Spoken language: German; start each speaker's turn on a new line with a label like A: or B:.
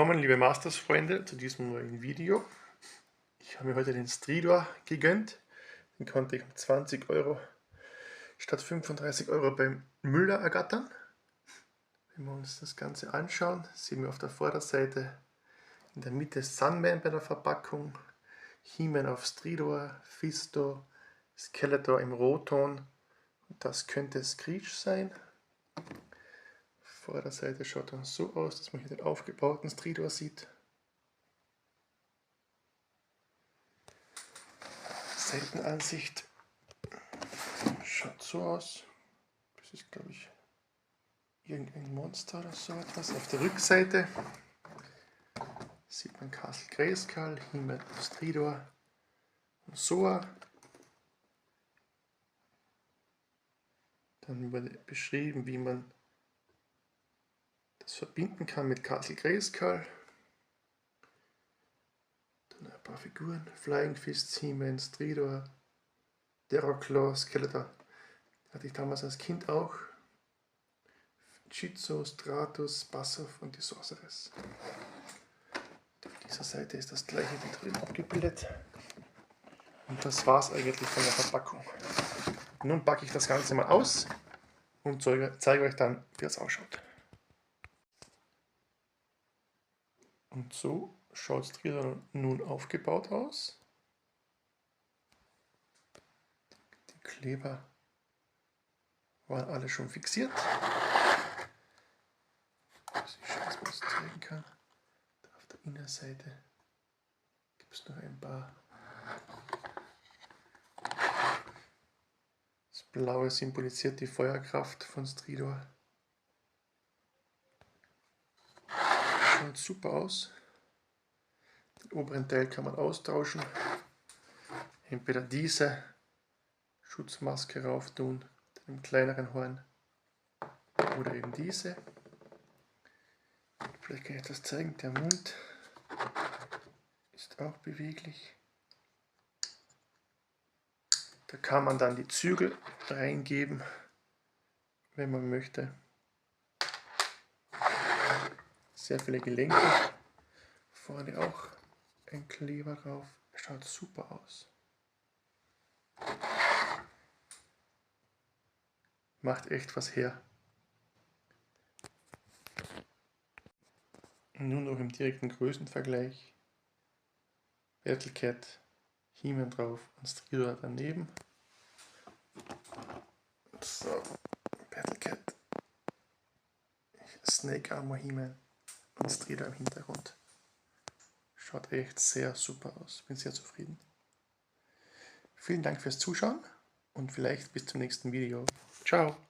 A: willkommen, liebe Masters-Freunde, zu diesem neuen Video. Ich habe mir heute den Stridor gegönnt. Den konnte ich um 20 Euro statt 35 Euro beim Müller ergattern. Wenn wir uns das Ganze anschauen, sehen wir auf der Vorderseite in der Mitte Sunman bei der Verpackung, He-Man auf Stridor, Fisto, Skeletor im Rotton. Das könnte Screech sein. Vorderseite schaut dann so aus, dass man hier den aufgebauten Stridor sieht. Seitenansicht schaut so aus. Das ist, glaube ich, irgendein Monster oder so etwas. Auf der Rückseite sieht man Castle Grayskull, He-Man auf Stridor und Soa. Dann wurde beschrieben, wie man das verbinden kann mit Castle Grayskull. Dann ein paar Figuren, Flying Fist, He-Man, Stridor, Derroclaw, Skeletor. Hatte ich damals als Kind auch. Jitsu, Stratus, Bassoff und die Sorceress. Auf dieser Seite ist das gleiche wie drüben abgebildet. Und das war es eigentlich von der Verpackung. Nun packe ich das Ganze mal aus und zeige euch dann, wie es ausschaut. Und so schaut Stridor nun aufgebaut aus. Die Kleber waren alle schon fixiert. Also ich schaue, dass man es zeigen kann. Da auf der Innenseite gibt es noch ein paar. Das Blaue symbolisiert die Feuerkraft von Stridor. Schaut super aus. Den oberen Teil kann man austauschen. Entweder diese Schutzmaske rauf tun, mit einem kleineren Horn, oder eben diese. Vielleicht kann ich das zeigen. Der Mund ist auch beweglich. Da kann man dann die Zügel reingeben, wenn man möchte. Sehr viele Gelenke. Vorne auch ein Kleber drauf. Schaut super aus. Macht echt was her. Und nun noch im direkten Größenvergleich. Battlecat, He-Man drauf und Stridor daneben. So, Battlecat, Snake Armor He-Man und Stridor im Hintergrund. Schaut echt sehr super aus. Bin sehr zufrieden. Vielen Dank fürs Zuschauen und vielleicht bis zum nächsten Video. Ciao!